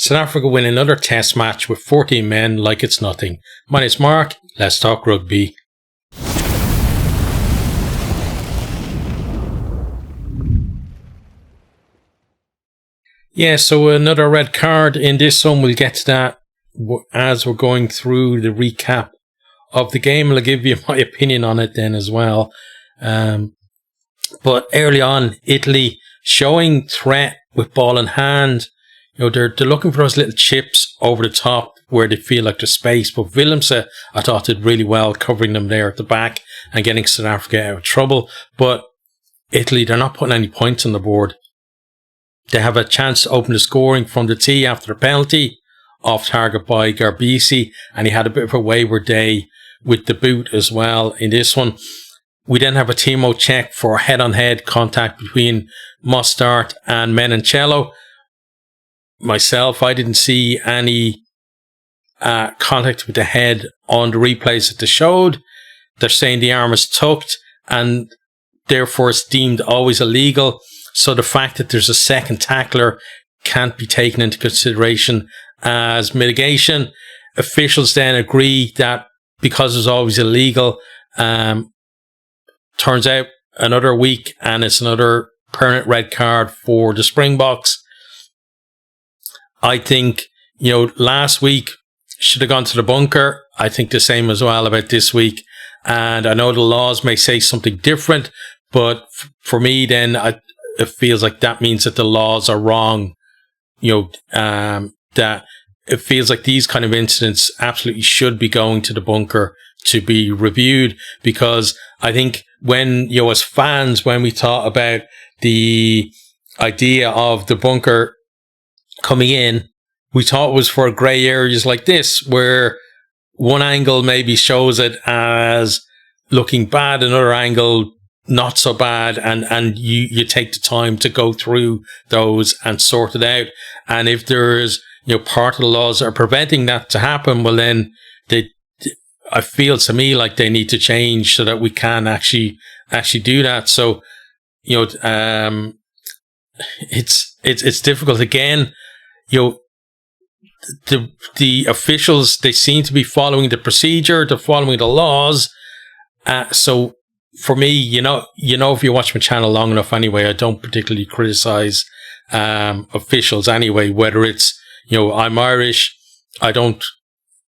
South Africa win another test match with 14 men like it's nothing. My name's Mark. Let's talk rugby. Yeah, so another red card in this one. We'll get to that as we're going through the recap of the game. I'll give you my opinion on it then as well. But early on, Italy showing threat with ball in hand. You know, they're looking for those little chips over the top where they feel like there's space. But Willemse, I thought, did really well covering them there at the back and getting South Africa out of trouble. But Italy, they're not putting any points on the board. They have a chance to open the scoring from the tee after the penalty, off target by Garbisi, and he had a bit of a wayward day with the boot as well in this one. We then have a Timo check for head-on-head contact between Mostart and Menoncello. Myself, I didn't see any contact with the head on the replays that they showed. They're saying the arm is tucked and therefore it's deemed always illegal. So the fact that there's a second tackler can't be taken into consideration as mitigation. Officials then agree that because it's always illegal, turns out another week and it's another permanent red card for the Springboks. I think, you know, last week should have gone to the bunker. I think the same as well about this week. And I know the laws may say something different, but for me then, it feels like that means that the laws are wrong. You know, that it feels like these kind of incidents absolutely should be going to the bunker to be reviewed, because I think when, you know, as fans, when we thought about the idea of the bunker coming in, we thought it was for grey areas like this, where one angle maybe shows it as looking bad, another angle not so bad, and you take the time to go through those and sort it out. And if there's, you know, part of the laws that are preventing that to happen, well then I feel to me like they need to change so that we can actually do that. So, you know, it's difficult again. You know, the officials, they seem to be following the procedure, they're following the laws. So for me, you know, if you watch my channel long enough anyway, I don't particularly criticize officials anyway, whether it's, you know, I'm Irish, I don't,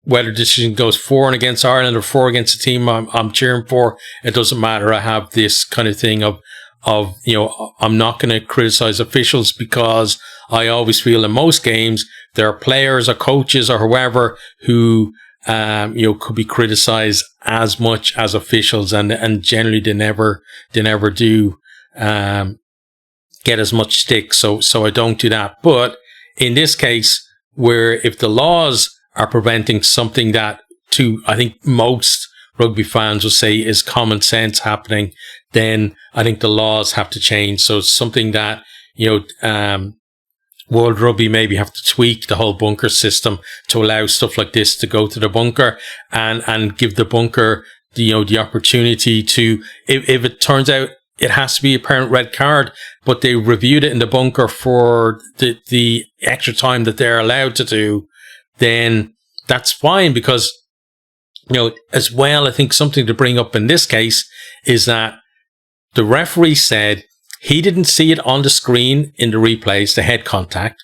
whether the decision goes for and against Ireland or for against the team I'm cheering for, it doesn't matter. I have this kind of thing of, you know, I'm not going to criticize officials, because I always feel in most games there are players or coaches or whoever who, you know, could be criticized as much as officials, and generally they never do get as much stick. So I don't do that. But in this case, where if the laws are preventing something that, to I think most rugby fans will say is common sense happening, then I think the laws have to change. So it's something that, you know, World Rugby maybe have to tweak the whole bunker system to allow stuff like this to go to the bunker, and give the bunker, you know, the opportunity to, if it turns out it has to be a permanent red card, but they reviewed it in the bunker for the extra time that they're allowed to do, then that's fine. Because, you know, as well, I think something to bring up in this case is that the referee said he didn't see it on the screen in the replays, the head contact,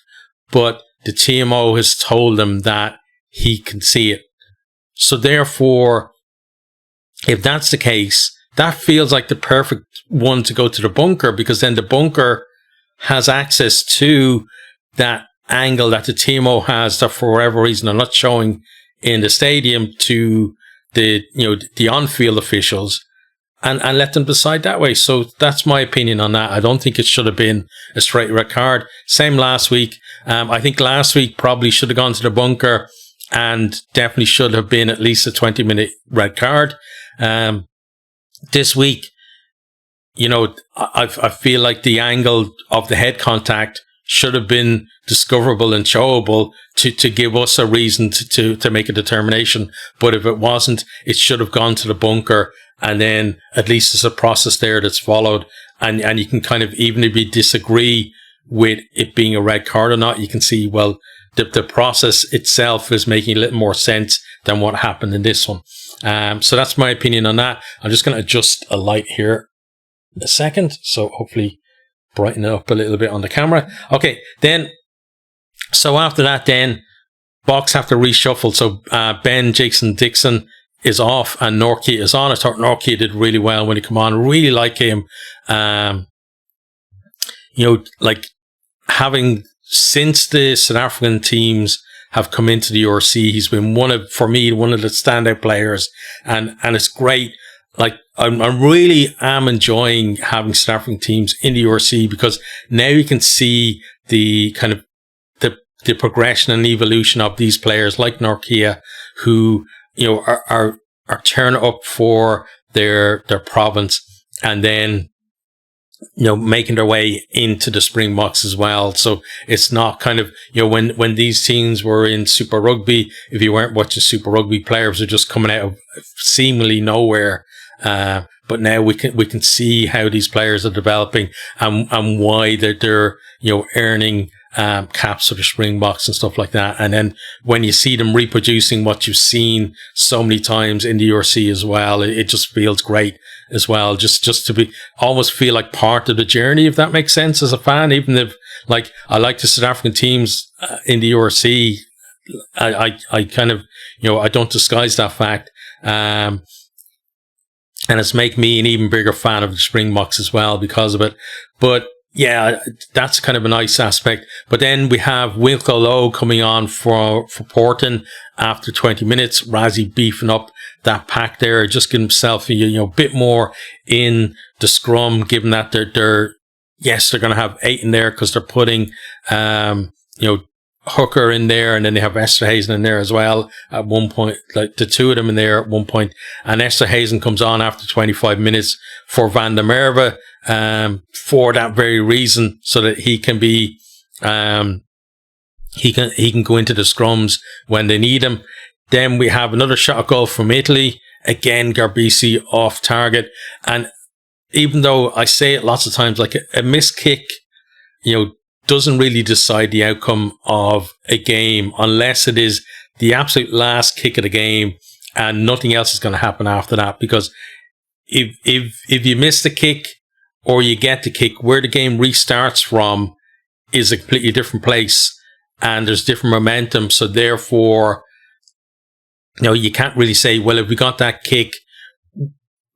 but the TMO has told him that he can see it. So therefore, if that's the case, that feels like the perfect one to go to the bunker, because then the bunker has access to that angle that the TMO has that for whatever reason are not showing in the stadium to the, you know, the on-field officials, and let them decide that way. So that's my opinion on that. I don't think it should have been a straight red card. Same last week. I think last week probably should have gone to the bunker and definitely should have been at least a 20-minute red card. This week, you know, I feel like the angle of the head contact should have been discoverable and showable to give us a reason to make a determination. But if it wasn't, it should have gone to the bunker, and then at least there's a process there that's followed. And you can kind of, even if you disagree with it being a red card or not, you can see, well, the process itself is making a little more sense than what happened in this one. So that's my opinion on that. I'm just going to adjust a light here a second, so hopefully brighten it up a little bit on the camera. Okay, then, so after that, then Box have to reshuffle. So Ben Jason Dixon is off and Nortje is on. I thought Nortje did really well when he came on. Really like him. Like having, since the South African teams have come into the URC, he's been for me, one of the standout players, and it's great. Like I really am enjoying having South African teams in the URC, because now you can see the kind of the progression and evolution of these players like Nortje, who are turning up for their province, and then making their way into the Springboks as well. So it's not kind of, when these teams were in Super Rugby, if you weren't watching Super Rugby, players are just coming out of seemingly nowhere. But now we can see how these players are developing and why they're earning caps for the Springboks and stuff like that. And then when you see them reproducing what you've seen so many times in the URC as well, it just feels great as well. Just to almost feel like part of the journey, if that makes sense, as a fan. Even if, like, I like the South African teams in the URC, I kind of, I don't disguise that fact. And it's made me an even bigger fan of the Springboks as well because of it. But yeah, that's kind of a nice aspect. But then we have Wilco Lowe coming on for Porton after 20 minutes. Razzie beefing up that pack there, just getting himself a bit more in the scrum, given that they're going to have 8 in there because they're putting Hooker in there, and then they have Esterhuizen in there as well at one point, like the two of them in there at one point. And Esterhuizen comes on after 25 minutes for Van der Merwe, for that very reason, so that he can be, he can go into the scrums when they need him. Then we have another shot at goal from Italy. Again, Garbisi off target. And even though I say it lots of times, like a missed kick, doesn't really decide the outcome of a game unless it is the absolute last kick of the game and nothing else is going to happen after that. Because if you miss the kick or you get the kick, where the game restarts from is a completely different place and there's different momentum. So therefore, you can't really say, well, if we got that kick,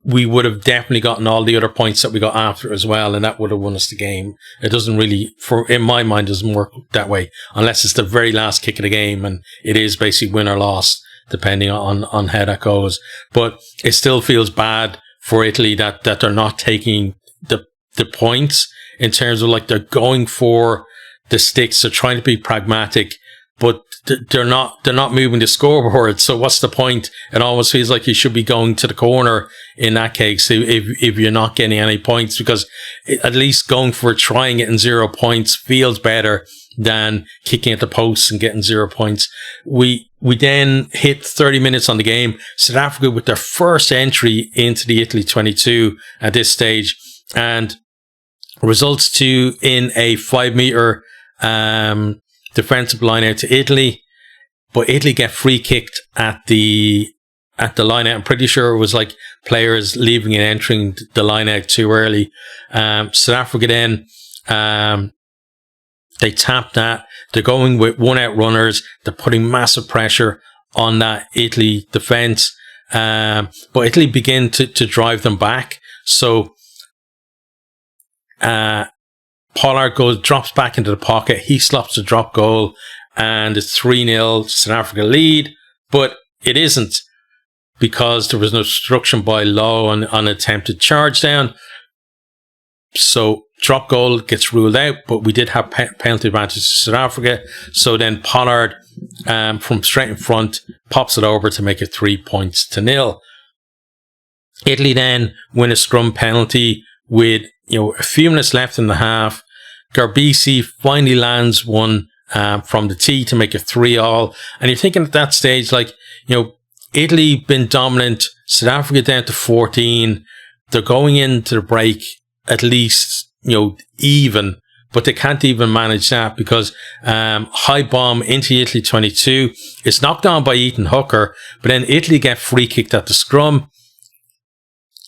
we would have definitely gotten all the other points that we got after as well, and that would have won us the game. It doesn't really, in my mind, doesn't work that way, unless it's the very last kick of the game, and it is basically win or loss, depending on how that goes. But it still feels bad for Italy that they're not taking the points, in terms of, like, they're going for the sticks, they're trying to be pragmatic, but they're not moving the scoreboard. So what's the point? It almost feels like you should be going to the corner in that case if you're not getting any points, because at least going for trying it in 0 points feels better than kicking at the posts and getting 0 points. We then hit 30 minutes on the game. South Africa with their first entry into the Italy 22 at this stage, and results in a 5 meter defensive line out to Italy, but Italy get free kicked at the line out. I'm pretty sure it was like players leaving and entering the line out too early. South Africa then, they tap that. They're going with 1 out runners. They're putting massive pressure on that Italy defense. But Italy begin to drive them back. So, Pollard drops back into the pocket. He slops the drop goal, and it's 3-0 South Africa lead. But it isn't, because there was no obstruction by Lowe on attempted charge down. So drop goal gets ruled out, but we did have penalty advantage to South Africa. So then Pollard, from straight in front, pops it over to make it 3-0. Italy then win a scrum penalty with a few minutes left in the half. Garbisi finally lands one from the tee to make it 3-3. And you're thinking at that stage, like, Italy been dominant, South Africa down to 14. They're going into the break at least, even but they can't even manage that because high bomb into Italy 22. It's knocked down by Ethan Hooker, but then Italy get free kicked at the scrum.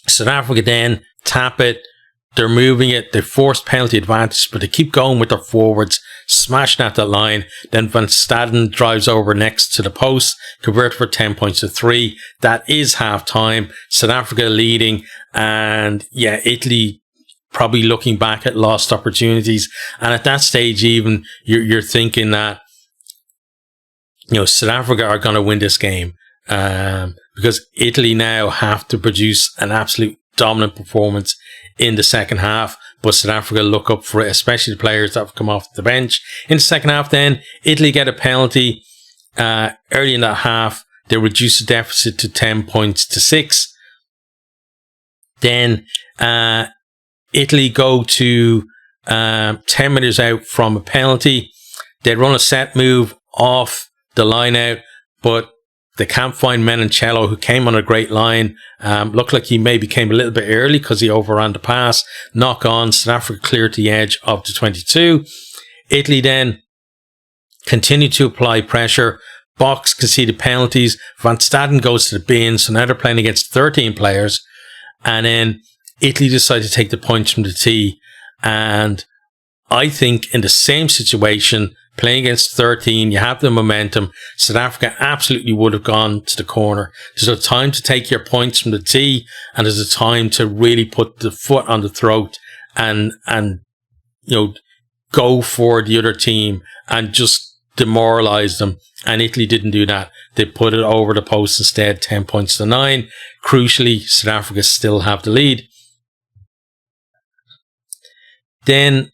South Africa then tap it. They're moving it. They force penalty advantage, but they keep going with their forwards, smashing at that line. Then Van Staden drives over next to the post, converted for 10 points to 3. That is half time. South Africa leading, and yeah, Italy probably looking back at lost opportunities. And at that stage, even you're thinking that, you know, South Africa are going to win this game, because Italy now have to produce an absolute dominant performance in the second half, but South Africa look up for it, especially the players that have come off the bench. In the second half then, Italy get a penalty early in that half. They reduce the deficit to 10 points to 6. Then Italy go to 10 metres out from a penalty. They run a set move off the line out, but they can't find Menoncello, who came on a great line. Looked like he maybe came a little bit early because he overran the pass. Knock on, South Africa cleared the edge of the 22. Italy then continue to apply pressure. Box conceded penalties. Van Staden goes to the bin, so now they're playing against 13 players. And then Italy decide to take the points from the tee. And I think in the same situation, playing against 13, you have the momentum. South Africa absolutely would have gone to the corner. There's a time to take your points from the tee, and there's a time to really put the foot on the throat and you know, go for the other team and just demoralize them. And Italy didn't do that. They put it over the post instead, 10 points to 9. Crucially, South Africa still have the lead. Then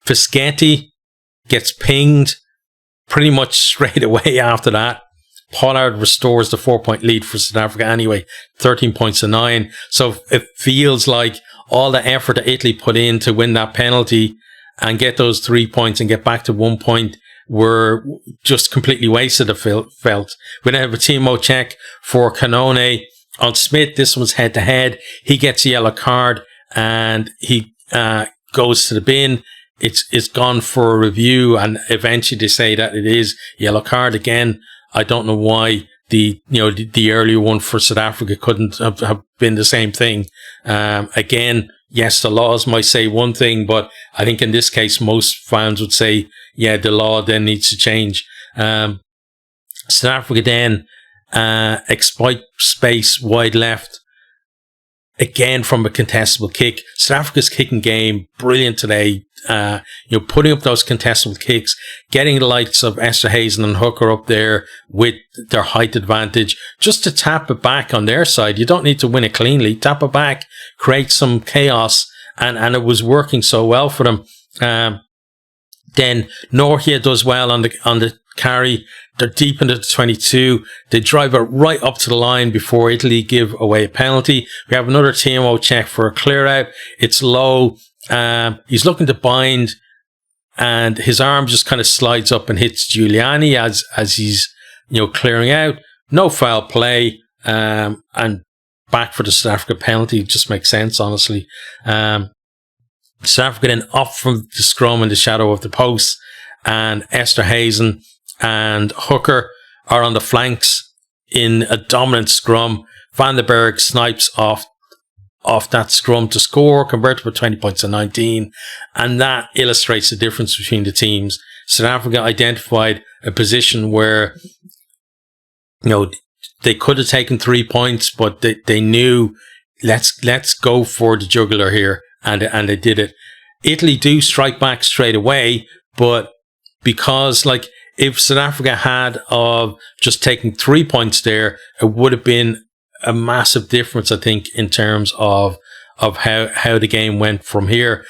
Fischetti gets pinged pretty much straight away after that. Pollard restores the 4-point lead for South Africa anyway, 13 points to 9. So it feels like all the effort that Italy put in to win that penalty and get those 3 points and get back to 1 point were just completely wasted, I felt. We then have a Timo check for Canone on Smith. This one's head to head. He gets a yellow card and he goes to the bin. It's gone for a review, and eventually they say that it is yellow card again. I don't know why the earlier one for South Africa couldn't have been the same thing. Again, yes, the laws might say one thing, but I think in this case most fans would say, yeah, the law then needs to change. South Africa then exploit space wide left. Again, from a contestable kick. South Africa's kicking game, brilliant today. Putting up those contestable kicks, getting the likes of Esterhuizen and Hooker up there with their height advantage, just to tap it back on their side. You don't need to win it cleanly. Tap it back, create some chaos, and it was working so well for them. Then Norgia does well on the carry. They're deep into the 22. They drive it right up to the line before Italy give away a penalty. We have another TMO check for a clear out. It's low. He's looking to bind, and his arm just kind of slides up and hits Giuliani as he's clearing out. No foul play, and back for the South Africa penalty. Just makes sense, honestly. South Africa then up from the scrum in the shadow of the post, and Esterhuizen and Hooker are on the flanks in a dominant scrum. Van den Berg snipes off that scrum to score, converted for 20 points to 19. And that illustrates the difference between the teams. South Africa identified a position where, they could have taken 3 points, but they knew, let's go for the jugular here. And they did it. Italy do strike back straight away, but because if South Africa had of just taking 3 points there, it would have been a massive difference, I think, in terms of how the game went from here.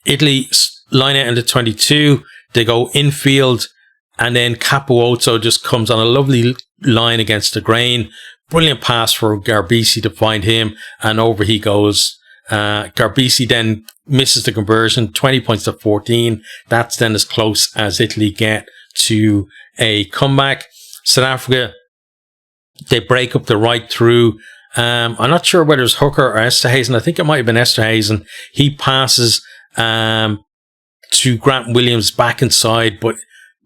Italy line out into 22. They go infield, and then Capuozzo just comes on a lovely line against the grain. Brilliant pass for Garbisi to find him, and over he goes. Garbisi then misses the conversion, 20 points to 14. That's then as close as Italy get to a comeback. South Africa, they break up the right through. I'm not sure whether it's Hooker or Esterhazen. I think it might have been Esterhazen. He passes to Grant Williams back inside, but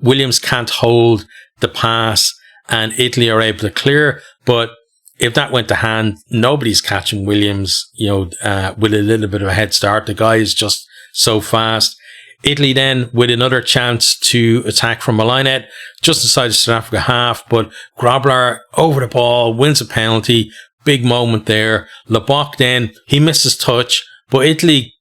Williams can't hold the pass, and Italy are able to clear. But if that went to hand, nobody's catching Williams, with a little bit of a head start. The guy is just so fast. Italy then, with another chance to attack from a lineout, just inside the South Africa half, but Grobler over the ball, wins a penalty. Big moment there. Lebok then, he misses touch, but Italy,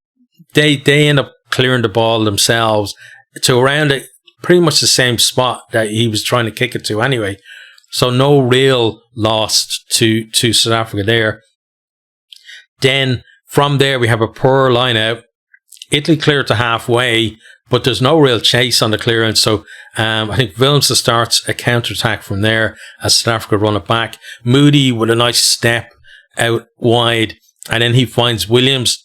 they end up clearing the ball themselves to around pretty much the same spot that he was trying to kick it to anyway. So no real loss to South Africa there. Then from there, we have a poor line out. Italy cleared to halfway, but there's no real chase on the clearance. So I think Willemse starts a counter-attack from there as South Africa run it back. Moody with a nice step out wide, and then he finds Williams.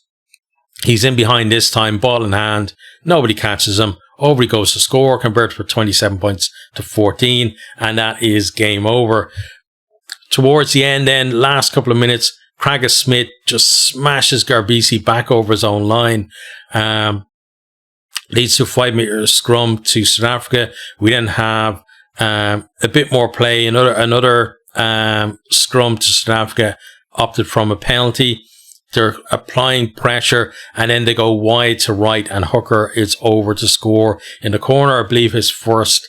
He's in behind this time, ball in hand. Nobody catches him. Over he goes to score, converts for 27 points to 14, and that is game over. Towards the end then, last couple of minutes, Craigie Smith just smashes Garbisi back over his own line. Leads to a 5-meter scrum to South Africa. We then have a bit more play. Another scrum to South Africa, opted from a penalty. They're applying pressure, and then they go wide to right, and Hooker is over to score in the corner. I believe his first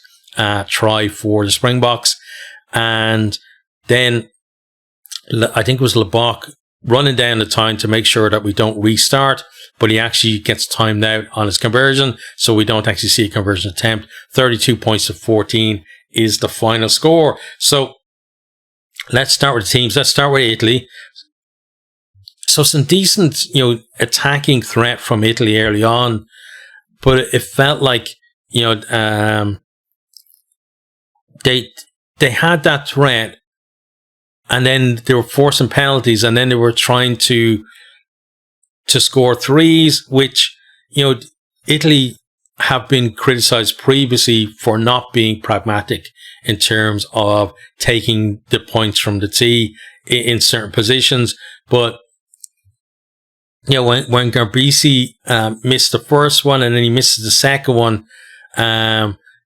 try for the Springboks. And then I think it was Lebok running down the time to make sure that we don't restart, but he actually gets timed out on his conversion, so we don't actually see a conversion attempt. 32 points to 14 is the final score. So let's start with the teams. Let's start with Italy. So some decent, attacking threat from Italy early on, but it felt like, they had that threat, and then they were forcing penalties, and then they were trying to score threes, which, Italy have been criticised previously for not being pragmatic in terms of taking the points from the tee in certain positions. But when Garbisi missed the first one and then he misses the second one,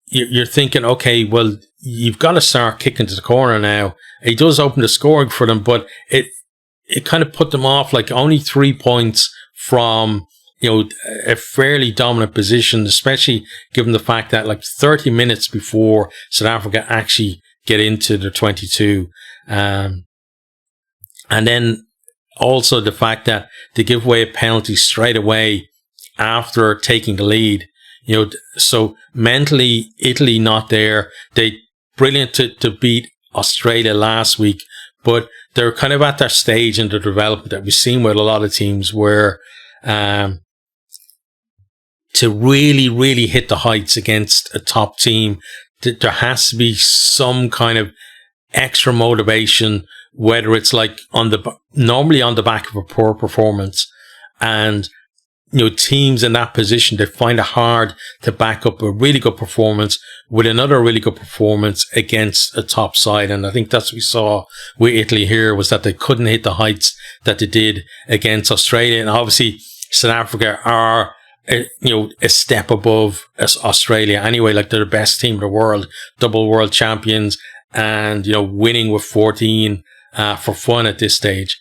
you're thinking, okay, well, you've got to start kicking to the corner now. He does open the scoring for them, but it kind of put them off, like only 3 points from, a fairly dominant position, especially given the fact that like 30 minutes before South Africa actually get into the 22. And then also the fact that they give away a penalty straight away after taking the lead. So mentally, Italy not there. They brilliant to beat Australia last week, but they're kind of at that stage in the development that we've seen with a lot of teams where to really, really hit the heights against a top team, there has to be some kind of extra motivation, whether it's like normally on the back of a poor performance, and teams in that position, they find it hard to back up a really good performance with another really good performance against a top side. And I think that's what we saw with Italy here, was that they couldn't hit the heights that they did against Australia. And obviously South Africa are a step above Australia anyway. Like, they're the best team in the world, double world champions, and winning with 14 for fun at this stage.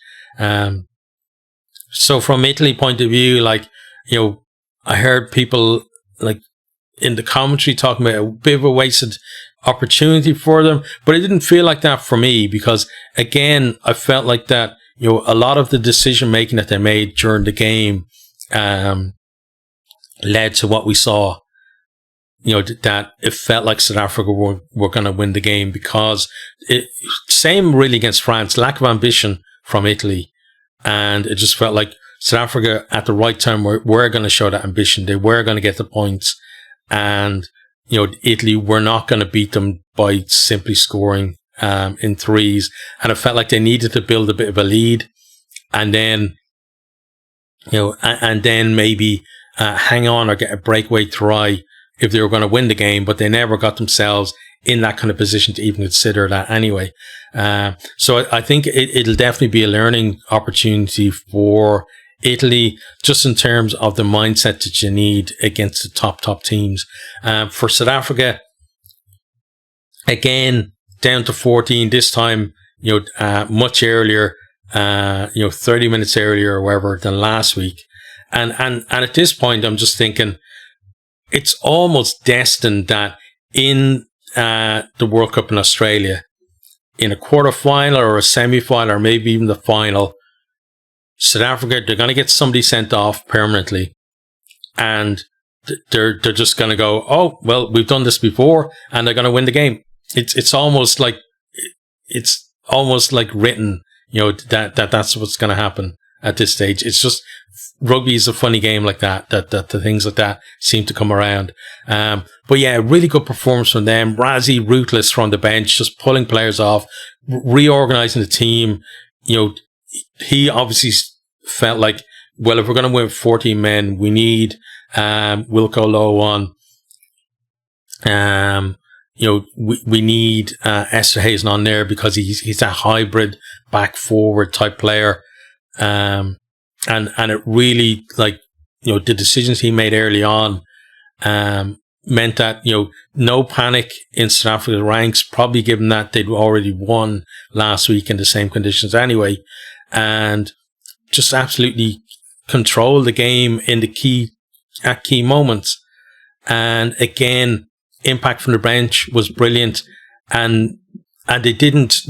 So from Italy point of view, like, I heard people like in the commentary talking about a bit of a wasted opportunity for them, but it didn't feel like that for me, because again, I felt like that, a lot of the decision making that they made during the game led to what we saw, that it felt like South Africa were going to win the game, because same really against France, lack of ambition from Italy. And it just felt like South Africa at the right time were going to show that ambition. They were going to get the points, and Italy were not going to beat them by simply scoring in threes. And it felt like they needed to build a bit of a lead, and then maybe hang on or get a breakaway try if they were going to win the game, but they never got themselves in that kind of position to even consider that anyway. So I think it'll definitely be a learning opportunity for Italy, just in terms of the mindset that you need against the top teams. For South Africa, again, down to 14 this time, much earlier, 30 minutes earlier or whatever than last week. And at this point, I'm just thinking it's almost destined that in the World Cup in Australia, in a quarterfinal or a semi-final or maybe even the final, South Africa, they're going to get somebody sent off permanently, and they're just going to go, oh, well, we've done this before, and they're going to win the game. It's almost like written, that's what's going to happen at this stage. It's just, rugby is a funny game like that the things like that seem to come around. But yeah, really good performance from them. Rassie ruthless from the bench, just pulling players off, reorganizing the team. He obviously felt like, well, if we're going to win 14 men, we need Wilco Low on. We need Esterhuizen on there because he's that hybrid back forward type player. And it really, the decisions he made early on meant that, no panic in South Africa's ranks, probably given that they'd already won last week in the same conditions anyway, and just absolutely control the game in the key moments. And again, impact from the bench was brilliant, and they didn't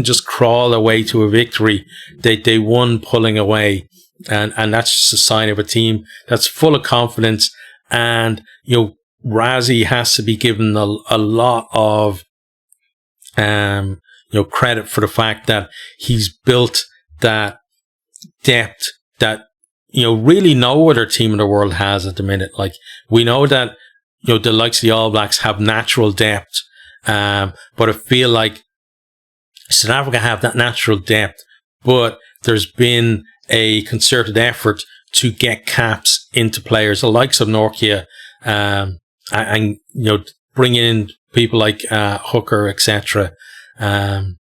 just crawl away to a victory. They won pulling away, and that's just a sign of a team that's full of confidence. And Rassie has to be given a lot of credit for the fact that he's built that depth that really no other team in the world has at the minute. Like, we know that the likes of the All Blacks have natural depth, but I feel like South Africa have that natural depth, but there's been a concerted effort to get caps into players, the likes of Norkia, and bring in people like Hooker, etc., and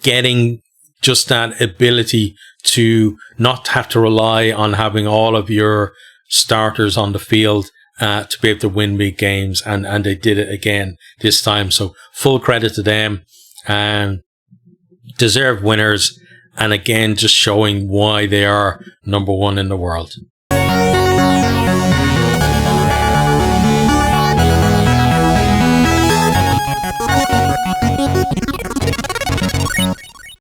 getting just that ability to not have to rely on having all of your starters on the field to be able to win big games, and they did it again this time. So full credit to them, and deserved winners, and again just showing why they are number one in the world.